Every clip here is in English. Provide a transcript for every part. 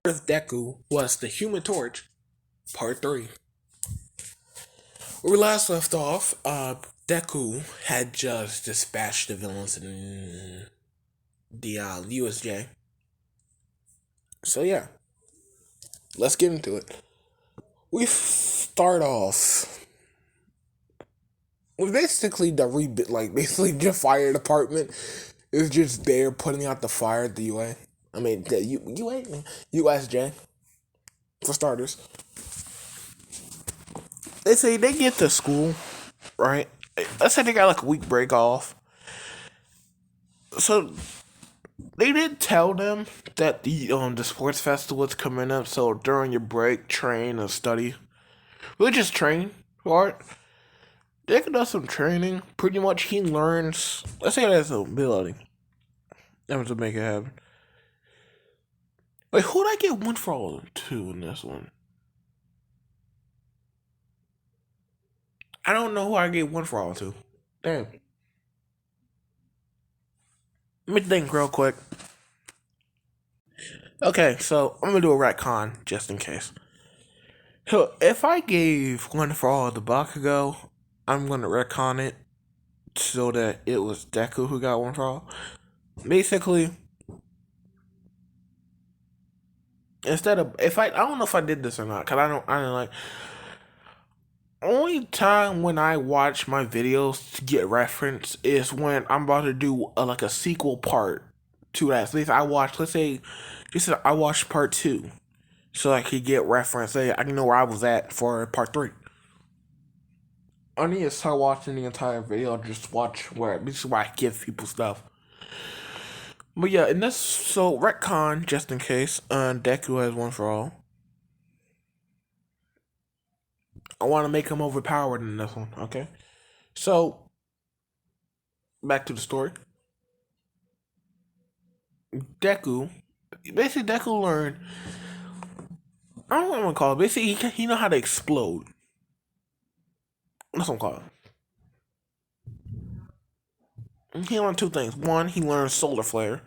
With Deku was the Human Torch, Part 3. Where we last left off, Deku had just dispatched the villains in the USJ. So yeah, let's get into it. We start off with basically basically the fire department is just there putting out the fire at the UA. I mean, the USJ, for starters. They say they get to school, right? Let's say they got like a week break off. So they did tell them that the sports festival is coming up. So during your break, train and study. We'll just train for it. They can do some training. Pretty much, he learns. Let's say that's a ability. That was to make it happen. Wait, who'd I get one for all two in this one? I don't know who I get one for all two. Damn. Let me think real quick. Okay, so I'm gonna do a retcon just in case. So if I gave one for all the Bakugo, I'm gonna retcon it so that it was Deku who got one for all. Basically, instead of if I don't know if I did this or not because I don't like. Only time when I watch my videos to get reference is when I'm about to do like a sequel part to that. So if I watch, let's say, just I watched part 2, so I could get reference. Say I can know where I was at for part 3. I need to start watching the entire video. Just watch where this is why I give people stuff. But yeah, and that's so retcon just in case. Deku has one for all. I want to make him overpowered in this one. Okay, so back to the story. Deku, basically Deku learned. I don't know what I'm gonna call it. Basically, he know how to explode. That's what I'm calling. He learned two things. One, he learned solar flare.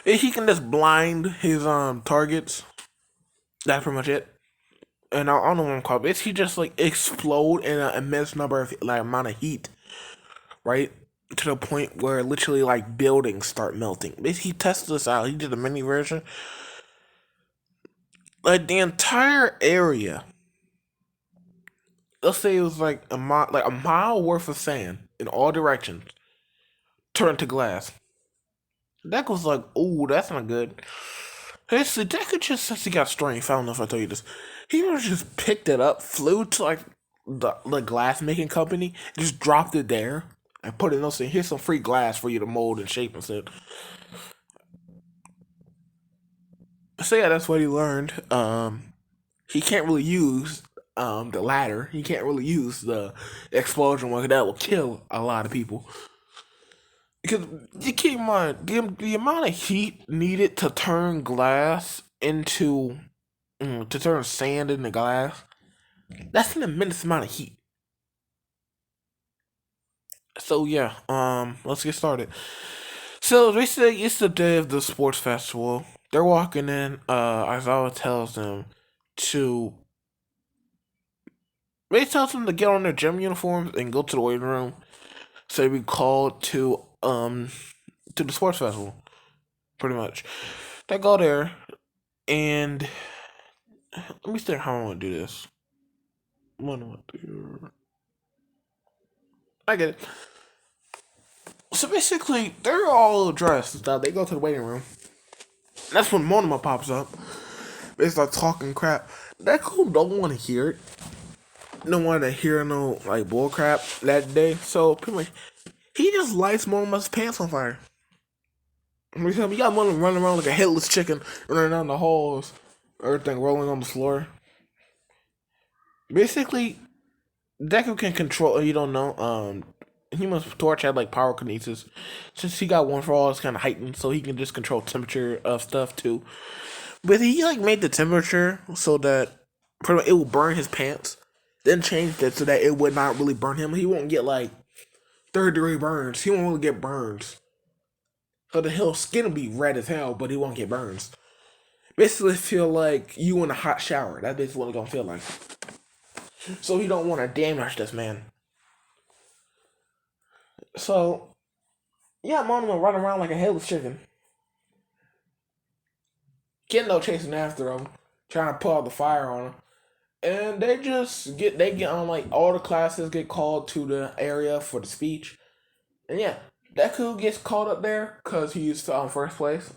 He can just blind his targets. That's pretty much it. And I don't know what I'm calling. He just like explode in an immense number of like amount of heat, right? To the point where literally like buildings start melting. Basically, he tested this out. He did a mini version. Like the entire area, let's say it was like a mile worth of sand in all directions, turned to glass. Deck was like, "Ooh, that's not good." Basically, Deku just since he got strength. I don't know if I told you this. He just picked it up, flew to like the glass making company, just dropped it there, and put it in. Saying, "Here's some free glass for you to mold and shape and stuff." So yeah, that's what he learned. He can't really use the ladder. He can't really use the explosion one that will kill a lot of people. Because you keep in mind the amount of heat needed to turn glass into to turn sand into glass. That's an immense amount of heat. So yeah, let's get started. So they say it's the day of the sports festival. They're walking in. Aizawa tells them to. They tells them to get on their gym uniforms and go to the waiting room. So they be called to the sports festival. Pretty much, they go there and let me think how I want to do this. I get it. So basically, they're all dressed and stuff. They go to the waiting room. That's when Monoma pops up. They start talking crap. That cool don't want to hear it. Don't want to hear no like bull crap that day. So pretty much, he just lights Monoma's pants on fire. You got Monoma running around like a headless chicken, running down the halls, everything rolling on the floor. Basically, Deku can control. You don't know. Human Torch had like power kinesis. Since he got one for all, it's kind of heightened, so he can just control temperature of stuff too. But he like made the temperature so that pretty much it will burn his pants. Then changed it so that it would not really burn him. He won't get like third degree burns. He won't really get burns. So the hill's skin will be red as hell, but he won't get burns. Basically, feel like you in a hot shower. That's basically what it's gonna feel like. So he don't want to damage this man. So yeah, Monomo running around like a headless chicken. Kendo chasing after him, trying to put out the fire on him. And they get on, like, all the classes get called to the area for the speech. And yeah, Deku gets called up there because he's first place.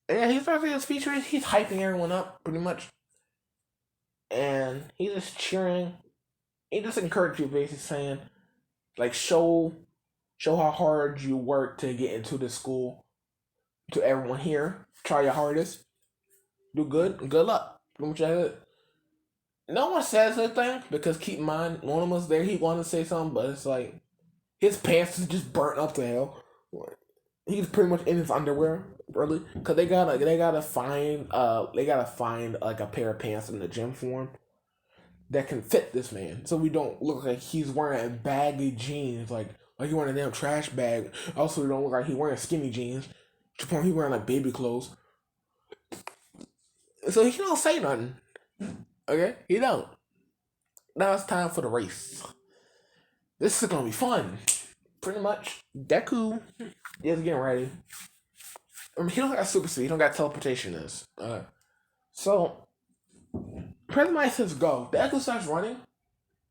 And yeah, he starts his speech. He's hyping everyone up pretty much. And he's just cheering. He just encourages you, basically saying, like, show how hard you work to get into this school. To everyone here, try your hardest. Do good, and good luck. Pretty much that's it. No one says anything because keep in mind, one of us there, he wanted to say something, but it's like his pants is just burnt up to hell. He's pretty much in his underwear, really, because they gotta find like a pair of pants in the gym for him that can fit this man, so we don't look like he's wearing baggy jeans, like he's wearing a damn trash bag. Also, we don't look like he's wearing skinny jeans. To the point he wearing like baby clothes, so he don't say nothing. Okay, he don't. Now it's time for the race. This is gonna be fun. Pretty much, Deku is getting ready. I mean, he don't got super speed. He don't got teleportation. So President says go. Deku starts running.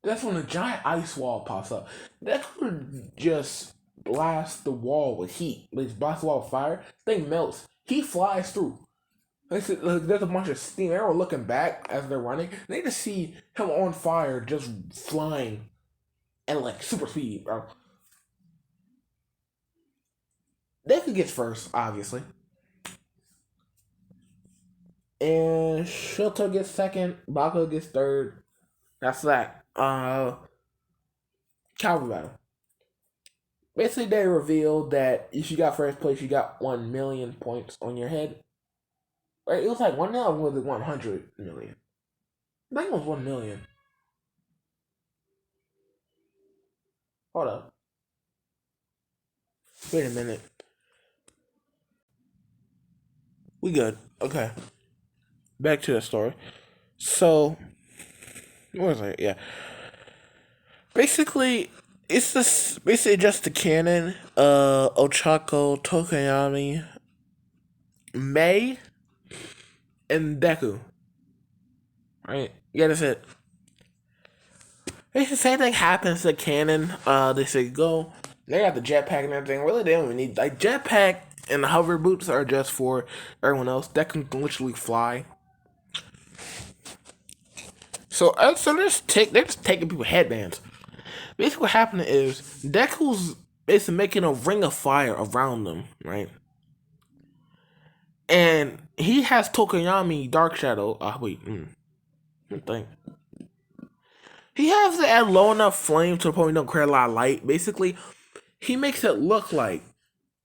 That's when a giant ice wall pops up. Deku just blasts the wall with heat. Like, blasts the wall with fire. Thing melts. He flies through. There's a bunch of steam. Everyone looking back as they're running. They just see him on fire, just flying at like super speed, bro. Deku gets first, obviously. And Shoto gets second. Bakugo gets third. That's that. Calvin battle. Basically, they revealed that if you got first place, you got 1 million points on your head. Right? It was like 1 million or was it 100 million? I think it was 1 million. Hold up. Wait a minute. We good. Okay. Back to the story. So, what was it? Yeah. Basically, it's just the canon. Ochako, Tokoyami, Mei, and Deku. Right? Yeah, that's it. It's the same thing happens to canon. They say go. They got the jetpack and everything. Really, they don't even need, like, jetpack and the hover boots are just for everyone else that can literally fly. So they're just taking people headbands. Basically, what happened is Deku's basically making a ring of fire around them, right? And he has Tokoyami Dark Shadow. Thing. He has it at low enough flame to the point he don't create a lot of light. Basically, he makes it look like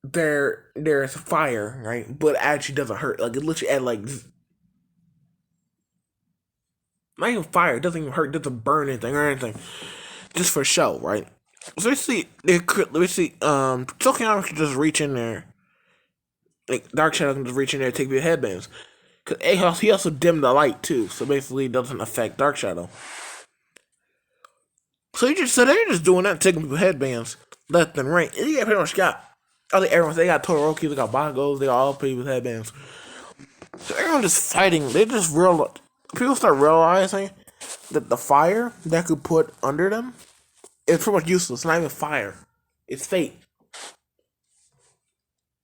there's fire, right? But actually doesn't hurt. Like, it literally at like not even fire. It doesn't even hurt. It doesn't burn anything or anything. Just for show, right? So Tokoyami can just reach in there. Like, Dark Shadow can just reach in there and take your headbands. Cause he also dimmed the light too, so basically it doesn't affect Dark Shadow. So they're just doing that, taking people headbands left and right. And you pretty much got I think everyone. They got Todoroki, they got Bongos, they got all people with headbands. So everyone just fighting. People start realizing that the fire that could put under them is pretty much useless. It's not even fire. It's fate.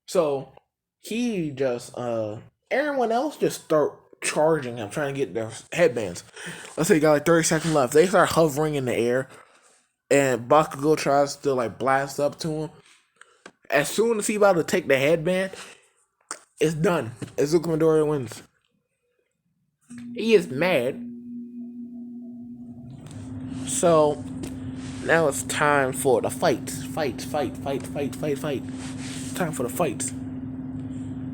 So he just everyone else just start charging him, trying to get their headbands. Let's say you got like 30 seconds left. They start hovering in the air, and Bakugo tries to like blast up to him. As soon as he about to take the headband, it's done. Izuku Midori wins. He is mad. So now it's time for the fights. Fight. It's time for the fights.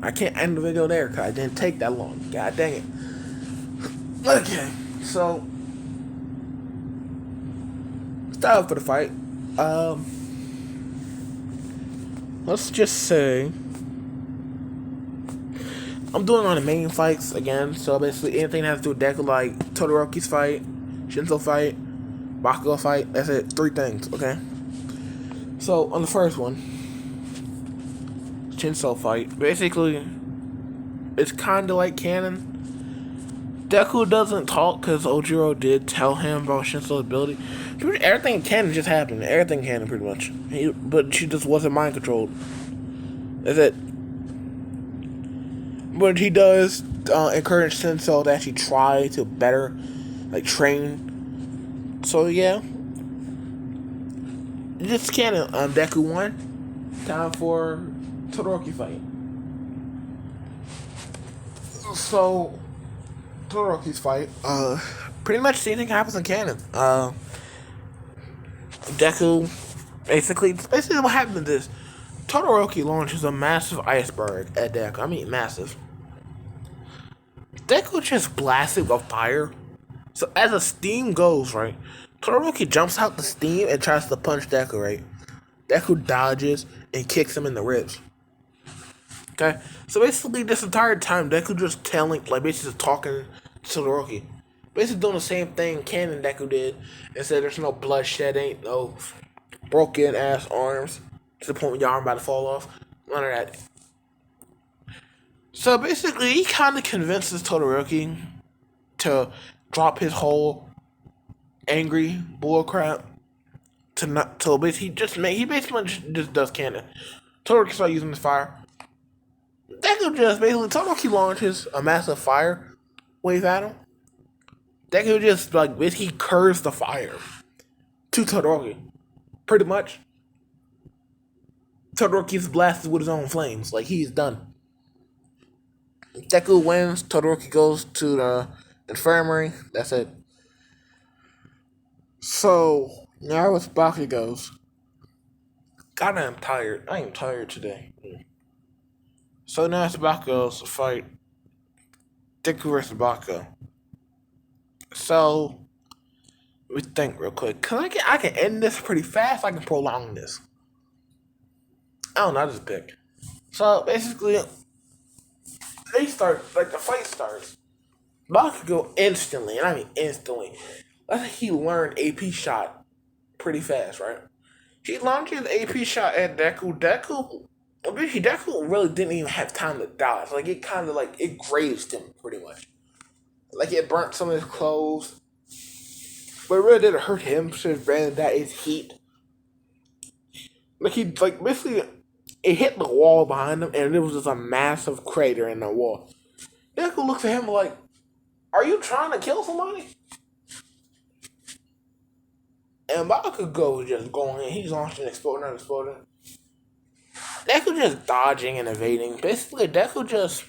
I can't end the video there because I didn't take that long. God dang it. Okay, so it's time for the fight. let's just say I'm doing on the main fights again. So basically, anything that has to do with Deku, like Todoroki's fight, Shinso fight, Bakugo fight. That's it. 3 things. Okay. So on the first one, Shinso fight. Basically, it's kind of like canon. Deku doesn't talk because Ojiro did tell him about Shinso's ability. Everything in canon just happened. Everything canon, pretty much. But she just wasn't mind controlled. That's it. But he does encourage Shinso to actually try to better, like, train. So yeah, just canon. Deku won. Time for Todoroki fight. So Todoroki's fight. Pretty much the same thing happens in canon. Deku, basically what happened is Todoroki launches a massive iceberg at Deku. I mean, massive. Deku just blasted with fire. So as the steam goes, right, Todoroki jumps out the steam and tries to punch Deku, right? Deku dodges and kicks him in the ribs. Okay? So basically this entire time Deku just basically just talking to Todoroki. Basically doing the same thing Canon Deku did and said there's no bloodshed, ain't no broken ass arms to the point where your arm about to fall off. None of that. So basically he kinda convinces Todoroki to drop his whole angry bullcrap to not to basically he basically just does canon. Todoroki starts using his fire. Deku just basically Todoroki launches a massive fire wave at him. Deku just basically curves the fire to Todoroki. Pretty much. Todoroki's blasted with his own flames. Like he's done. Deku wins, Todoroki goes to the infirmary. That's it. So now as Baki goes. God, I'm tired. I am tired today. So now it's Bakugo's fight. Deku versus Bakugo. So let me think real quick. Cause I can end this pretty fast. I can prolong this. I don't know. I just pick. So basically, they start the fight starts. Bakugo instantly, and I mean instantly. I think he learned AP shot pretty fast, right? He launches AP shot at Deku. Deku really didn't even have time to dodge. Like it kind of it grazed him pretty much. Like it burnt some of his clothes, but it really didn't hurt him. Since rather that is heat. Like he basically it hit the wall behind him, and it was just a massive crater in the wall. Deku looks at him like, "Are you trying to kill somebody?" And Bakugo was just going in. He's launching, exploding. Deku just dodging and evading. Basically, Deku just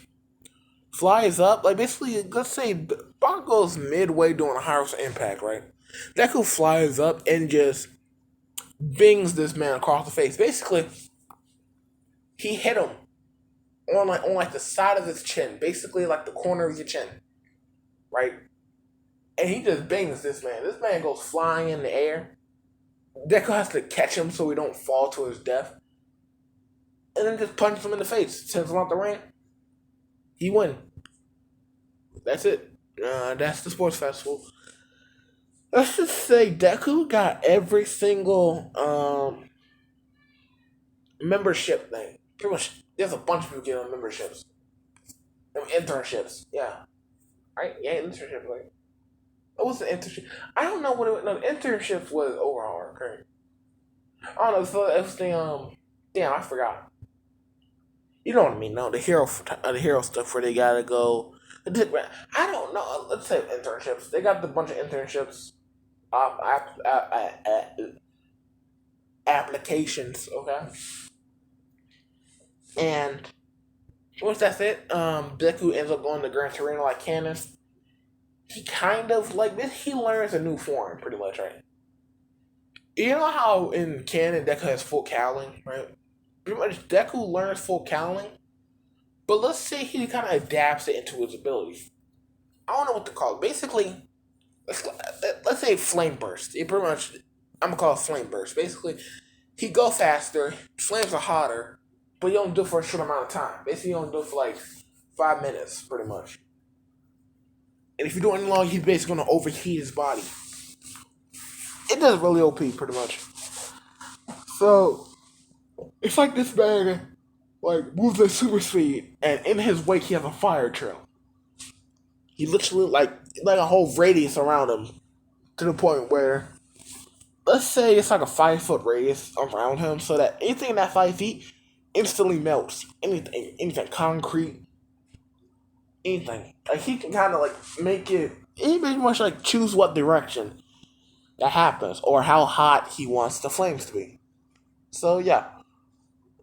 flies up. Basically, let's say Bakugo's midway doing a house impact, right? Deku flies up and just bings this man across the face. Basically, he hit him on the side of his chin. Basically, like the corner of your chin, right? And he just bings this man. This man goes flying in the air. Deku has to catch him so he don't fall to his death. And then just punches him in the face. Sends him out the ring. He win. That's it. That's the sports festival. Let's just say Deku got every single membership thing. Pretty much, there's a bunch of people getting memberships. Internships. Yeah. Right? Yeah, internships. What was the internship? I don't know what it was. No, the internship was overhaul. Okay. I don't know. So it was damn, I forgot. You know what I mean? No, the hero stuff where they gotta go. I don't know. Let's say internships. They got the bunch of internships, applications. Okay. And once that's it, Deku ends up going to Gran Torino like Canis. He kind of he learns a new form, pretty much, right? You know how in canon Deku has full cowling, right? Pretty much Deku learns full cowling, but let's say he kind of adapts it into his abilities. I don't know what to call it. Basically, let's say flame burst. I'm gonna call it flame burst. Basically, he go faster, flames are hotter, but you don't do it for a short amount of time. Basically, you don't do it for like 5 minutes, pretty much. And if you do it any longer, he's basically gonna overheat his body. It does really OP, pretty much. So it's like this man like moves at super speed, and in his wake he has a fire trail. He literally like a whole radius around him to the point where let's say it's like a 5 foot radius around him, so that anything in that 5 feet instantly melts. Anything concrete, anything. Like he can kind of like make it. He pretty much like choose what direction that happens or how hot he wants the flames to be. So yeah,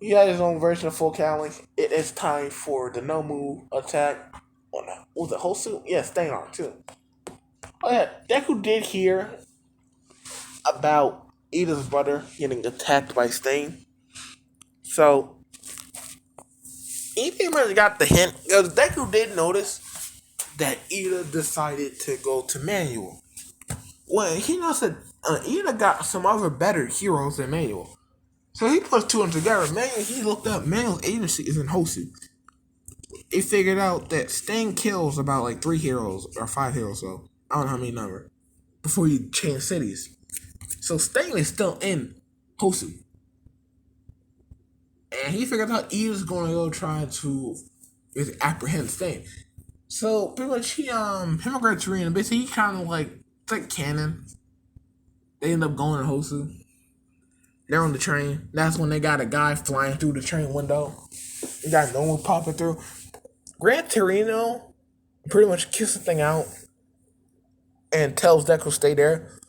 he had his own version of full cowling. It is time for the no move attack. Oh no, was it Hosu? Yeah, Stain on too. Oh yeah, Deku did hear about Ida's brother getting attacked by Stain. So he pretty much got the hint. Because Deku did notice that Ida decided to go to Manual. Well, he knows that Ida got some other better heroes than Manual. So he put two of them together. Manual, he looked up Manual's agency is in Hosu. He figured out that Stain kills about like 3 heroes or 5 heroes, so I don't know how many number, before you change cities. So Stain is still in Hosu. And he figured out Ida's going to go try to apprehend Stain. So pretty much him and Great Serena, basically he kind of like, it's like canon. They end up going to Hosu. They're on the train. That's when they got a guy flying through the train window. They got no one popping through. Gran Torino pretty much kisses the thing out and tells Deku to stay there.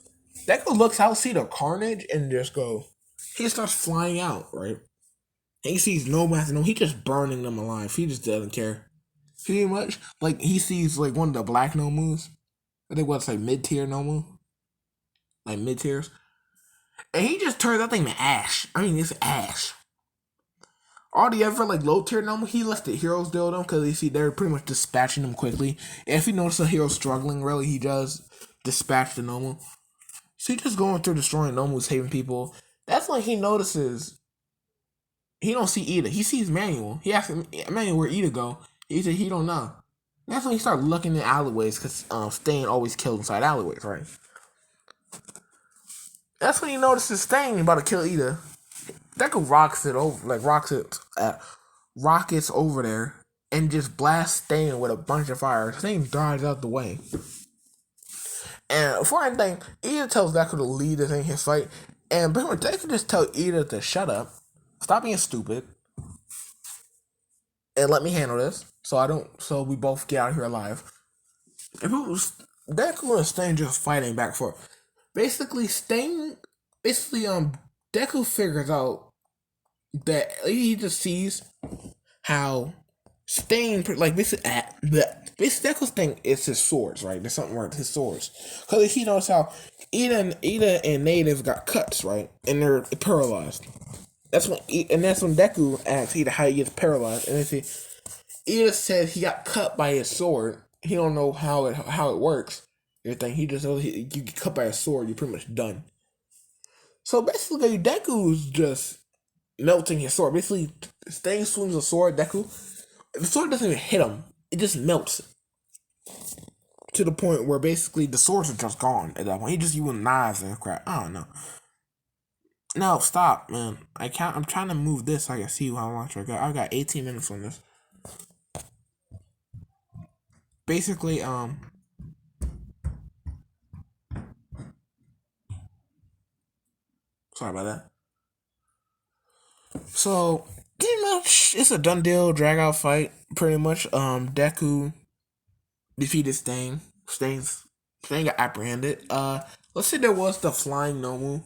Deku looks out, see the carnage, and just go. He starts flying out, right? And he sees no master, no, he just burning them alive. He just doesn't care. Pretty much, like he sees like one of the black Nomus. I think what's like mid tier Nomu, like mid tiers, and he just turns that thing to ash. I mean, it's ash. All the other like low tier Nomu, he lets the heroes deal with them because you see they're pretty much dispatching them quickly. And if he notices a hero struggling, really, he does dispatch the Nomu. So he's just going through destroying Nomu, saving people. That's when he notices he don't see Ida. He sees Manual. He asks Manual where Ida go. He said he don't know. That's when he started looking in alleyways because Stain always killed inside alleyways, right? That's when he notices Stain about to kill Ida. Deku rocks it over, like rockets over there and just blasts Stain with a bunch of fire. Stain dodges out the way. And before anything, Ida tells Deku to lead this in his fight. And pretty much Deku just tell Ida to shut up, stop being stupid, and let me handle this. So we both get out of here alive. If it was Deku and Stain just fighting back and forth. Basically, Deku figures out that he just sees how Stain, like, basically Deku's thing is his swords, right? There's something wrong with his swords. Because he knows how Ida and Native got cuts, right? And they're paralyzed. That's when Deku asks Ida how he gets paralyzed. And Ida said he got cut by his sword. He don't know how it works. Everything. He just knows you get cut by a sword, you're pretty much done. So basically, Deku's just melting his sword. Basically, Stain swings a sword, Deku. The sword doesn't even hit him. It just melts. To the point where basically the swords are just gone at that point. He just using knives and crap. I don't know. No, stop, man. I'm trying to move this so I can see how much I got. I got 18 minutes on this. Basically, sorry about that. So pretty much it's a done deal, drag out fight. Pretty much, Deku defeated Stain. Stain got apprehended. Let's say there was the flying Nomu.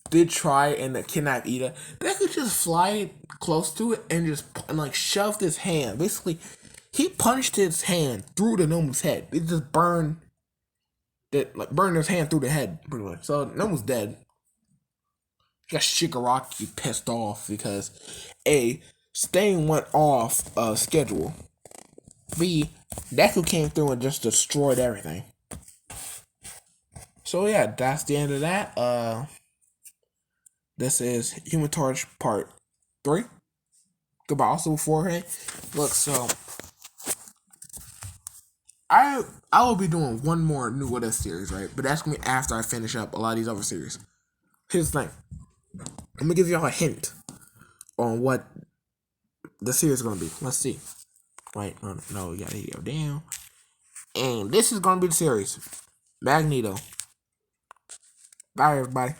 Did try and kidnap Ida. Deku just fly close to it and like shoved his hand. Basically, he punched his hand through the Nomu's head. It just burned his hand through the head, pretty much. So Nomu's dead. He got Shigaraki pissed off because A, Stain went off schedule. B, Deku came through and just destroyed everything. So yeah, that's the end of that. This is Human Torch Part 3. Goodbye. Also beforehand, look. So I will be doing one more New What If series, right? But that's gonna be after I finish up a lot of these other series. Here's the thing. I'm gonna give y'all a hint on what the series is gonna be. Let's see. Right? No, you gotta go down. And this is gonna be the series. Magneto. Bye, everybody.